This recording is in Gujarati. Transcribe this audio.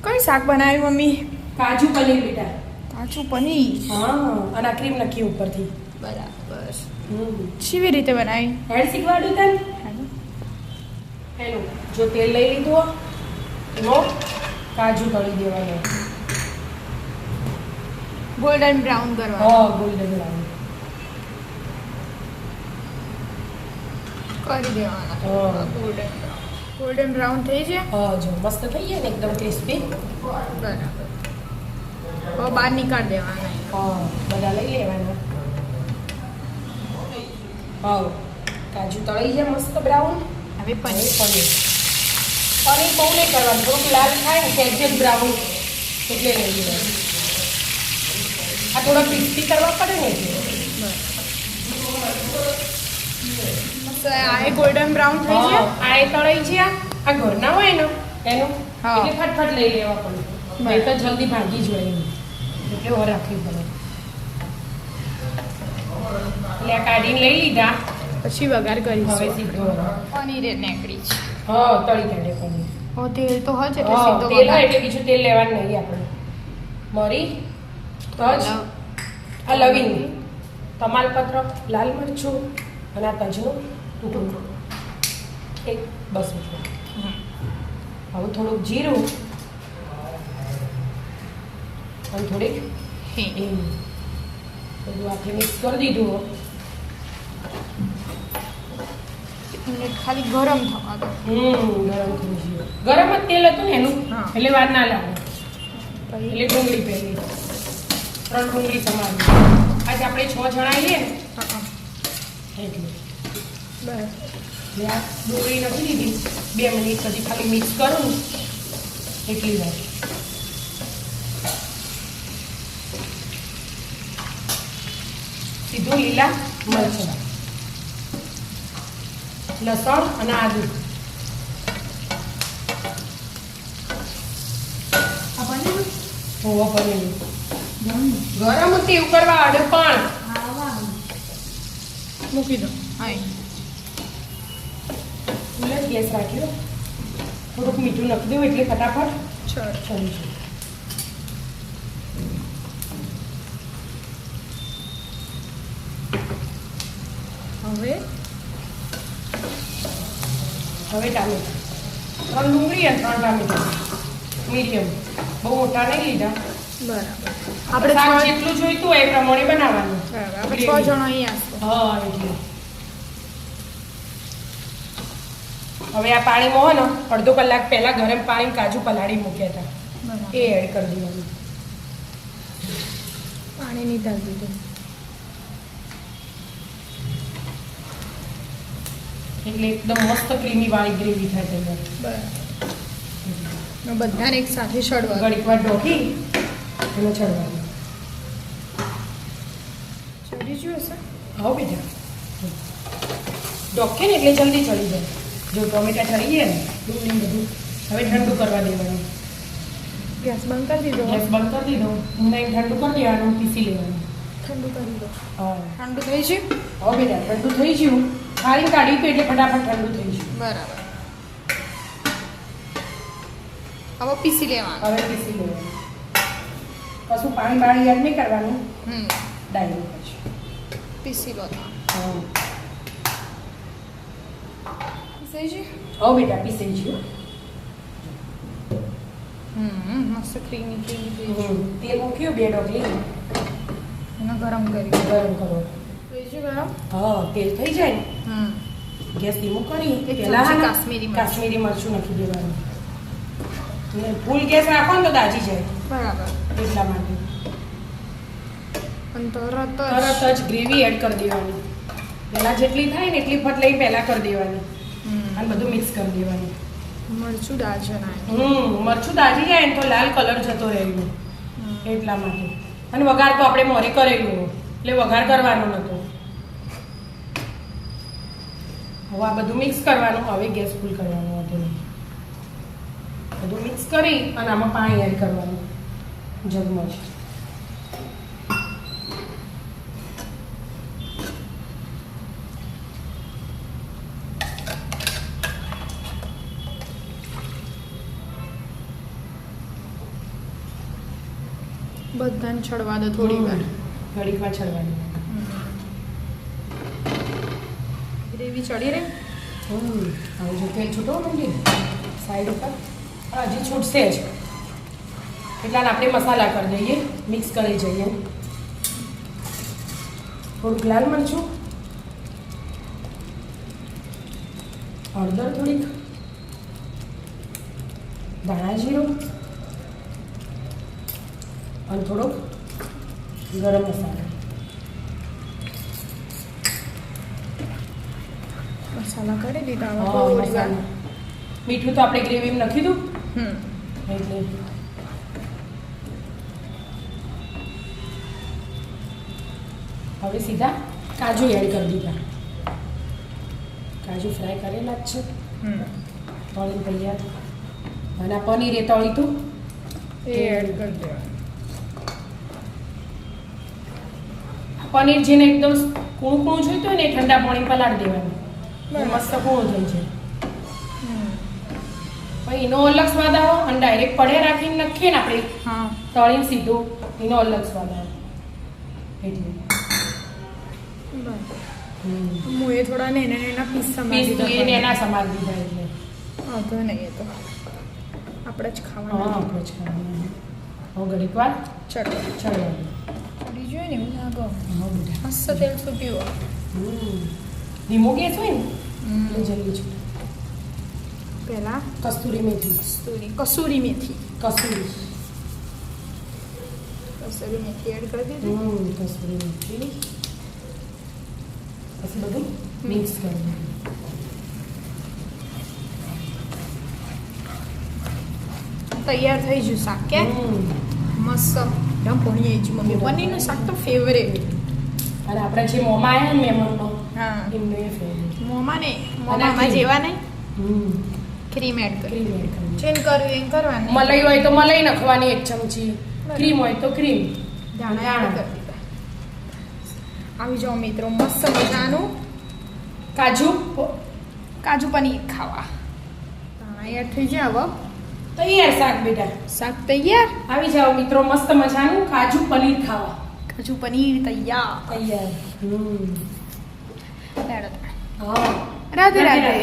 કઈ શાક બનાવ્યું મમ્મી? કાજુ પનીર બેટા. કાચું પનીર. હા, અને આ ક્રીમ નાખી ઉપરથી. બરાબર. કેવી રીતે બનાવી? હેડ શીખવાડું તને. એનું જો તેલ લઈ લીધું એમાં કાજુ તળી દેવાનું. ગોલ્ડન બ્રાઉન કરવા. હા, ગોલ્ડન બ્રાઉન કરી દેવાના. હા. ગોલ્ડન બ્રાઉન થઈ જાય. હા, જો મસ્ત થઈ જાય ને એકદમ ક્રિસ્પી. બરાબર. હવે બહાર નીકાળ દેવાના. હા, બધા લઈ લેવાના. હા, કાજુ તળી જાય મસ્ત બ્રાઉન. હવે પનીર. પનીર બહુ નહીં કરવાનું, થોડુંક લાલ થાય ને સેજ બ્રાઉન એટલે લઈ લેવાનું. આ થોડા ક્રિસ્પી કરવા પડે ને એટલે. આ ગોલ્ડન બ્રાઉન થઈ હા, જાય. આ એ તળાઈ છે. આ ઘરના હોય ને એનું હા. એટલે ફટફટ લઈ લેવા પડે. નહીં તો જલ્દી ભાગી જ હોય એનું. એટલે ઓર રાખવી પડે. એટલે આ કાઢીને લઈ લીધા. પછી વઘાર હવે કરીશું. સીધો પનીર એ નીકળી છે. હા, તળી કાઢે પનીર. ઓ તેલ તો હજ એટલે હા, સીધો તેલ હોય વઘાર. એટલે બીજું તેલ લેવાનું નહીં આપણે. મરી, તજ, આ લવિંગ, તમાલપત્ર, લાલ મરચું અને આ તજનું ટુકડું. એક બસ એટલું. હવે થોડુંક જીરું અને થોડીક હિંગ. હિંગ બધું આપણે મિક્સ કરી દીધું. મિનિટ ખાલી ગરમ થવા દો. ગરમ થઈ ગયું. ગરમ જ તેલ હતું ને એનું હા. એટલે વાર ના લાગે. પછી એટલે ડુંગળી પહેરી 3 ડુંગળી સમારી. આજે આપણે 6 જણા આવીએ ને હા. એટલે બરાબર. એટલે આ ડુંગળી નથી દીધી. 2 મિનિટ પછી ખાલી મિક્સ કરું એટલી વાર. સીધું લીલા મરચાં, લસણ અને આદુ. આ પનીર હોવો પનીર ગરમ હતી એવું કરવા આડે પણ મૂકી દો. હા. ફૂલ જ ગેસ રાખ્યો. થોડુંક મીઠું નાખી દઉં એટલે ફટાફટ ચલ. ચડી જાય. હવે ટામેટા 3 ડુંગળી અને 3 ટામેટા મીડિયમ, બહુ મોટા નહીં લીધા. બરાબર. આપણે શાક આપણે જેટલું જોઈતું હોય એ પ્રમાણે બનાવવાનું. આપણે 6 જણા અહીંયા છો. હા, એટલે હવે આ પાણીમાં હોય ને અડધો કલાક પહેલા ગરમ પાણી કાજુ પલાળી મૂક્યા હતા બરાબર. એ એડ કરી દેવાનું. પાણી નીતાળ દીધું. એટલે એકદમ મસ્ત ક્રીમી વાળી ગ્રેવી થાય તૈયાર. બરાબર. બધાને એક સાથે ચડવા. ઘડીક વાર ઢોકી અને ચડવાનું. ચડી ગયું હશે. આવો બેટા, ઢોકે ને એટલે જલ્દી ચડી જાય. જો ટોમેટા ચડી ગયા ને ડુંગળી બધું હવે ઠંડુ કરવા દેવાનું. ગેસ બંધ કરી દીધો. ગેસ બંધ કરી દીધો. ઊંડાઈ ઠંડુ કરી દેવાનું, પીસી લેવાનું. ઠંડુ કરી દો. હા, ઠંડુ થઈ ગયું. હવે બેટા ઠંડુ થઈ ગયું. ખાલી કાઢી તો એટલે ફટાફટ ઠંડુ થઈ ગયું. બરાબર. હવે પીસી લેવાનું. હવે પીસી લેવાનું. કશું પાણી બાળી યાદ નહીં કરવાનું. ડાયરેક્ટ જ. પીસી લો તો. હા, પીસાઈ ગયું. હવે બેટા પીસાઈ ગયું. મસ્ત ક્રીમી ક્રીમી થઈ ગયું. તેલ મૂક્યું 2 ડોકલી. એને ગરમ કરી ગરમ કરો. થઈ ગયું ગરમ. હા, તેલ થઈ જાય ને ગેસ ધીમો કરી એક પહેલા ચમચી કાશ્મીરી કાશ્મીરી મરચું નાખી દેવાનું. અને ફૂલ ગેસ રાખો ને તો દાજી જાય બરાબર. એટલા માટે. અને તરત તરત જ ગ્રેવી એડ કરી દેવાની. પહેલા જેટલી થાય ને એટલી ફટ લઈ પહેલા કરી દેવાની અને બધું મિક્સ કરી દેવાનું. મરચું દાજો નાય. મરચું દાજી જાય ને તો લાલ કલર જતો રહેલો એટલા માટે. અને વઘાર તો આપણે મોરે કરેલું એટલે વઘાર કરવાનો નતો. હવે આ બધું મિક્સ કરવાનું. હવે ગેસ ફૂલ કરવાનો હતો. બધું મિક્સ કરી અને આમાં પાણી એડ કરવાનું જગમાં જ. બધાને છડવા દો થોડી વાર ઘડીક વાર ચડવાની. ગ્રેવી ચડી રહી. હવે જો તેલ છૂટો માંડી સાઈડ ઉપર હજી છૂટશે જ એટલા આપણે મસાલા કરી દઈએ, મિક્સ કરી જઈએ. થોડુંક લાલ મરચું, હળદર થોડીક, ધાણા જીરું અને થોડોક ગરમ મસાલો. મસાલા કરી દીધા હવે હા, થોડી વાર. મસાલો. મીઠું તો આપણે ગ્રેવીમાં નાખી દઉં એટલે હવે સીધા કાજુ એડ કરી દીધા. કાજુ ફ્રાય કરેલા જ છે, તળીને તૈયાર. અને આ પનીર એ તળી તું એ એડ કરી દેવાનું. પનીર જેને એકદમ કૂણું કૂણું જોઈતું હોય ને એ ઠંડા પાણી પલાળી દેવાનું. બરાબર. મસ્ત કૂણું થઈ જાય. પછી એનો અલગ સ્વાદ આવે અને ડાયરેક્ટ પડે રાખીને નાખીએ ને આપણે હા તળીને સીધું, એનો અલગ સ્વાદ આવે એટલે બરાબર. હું એ થોડા ને એના પીસ સમારી પીસ દીધા એને એના સમાર દીધા એટલે વાંધો નહીં એ તો આપણે જ હા ખાવાના. આપણે જ ખાવાનું. હવે ઘડીક વાર ચડવા ચડવાનું. ચડી જોઈએ ને એવું લાગો. હા બેટા. મસ્ત તેલ છૂટ્યું. ધીમો ગેસ હોય ને એટલે જલ્દી છૂટે. પહેલા કસ્તુરી મેથી. કસૂરી મેથી કસ્તુરી કસૂરી મેથી એડ કરી દીધી. કસ્તુરી મેથી પછી બધું મિક્સ કરી દીધું. તૈયાર થઈ ગયું શાક કે મસ્ત એકદમ ભણી આવી મમ્મી પનીરનું શાક તો ફેવરેટ. અને આપણે જે મોમાં આવ્યા ને મહેમાનનો હા એમનું એ ફેવરેટ. મોમાં ને મોમાં જેવા નહીં ક્રીમ એડ કરી ક્રીમ એડ કરવી. જેન કરવું એમ કરવાનું. મલાઈ હોય તો મલાઈ નાખવાની 1 ચમચી, ક્રીમ હોય તો ક્રીમ. ધાણા એડ કરી દીધા. આવી જાઓ મિત્રો મસ્ત મજાનું કાજુ પનીર ખાવા. ધાણા એડ થઈ જાય હવે તૈયાર શાક બેટા. શાક તૈયાર. આવી જાઓ મિત્રો મસ્ત મજાનું કાજુ પનીર ખાવા. કાજુ પનીર તૈયાર. તૈયાર. લેડો. હા. રાધે રાધે.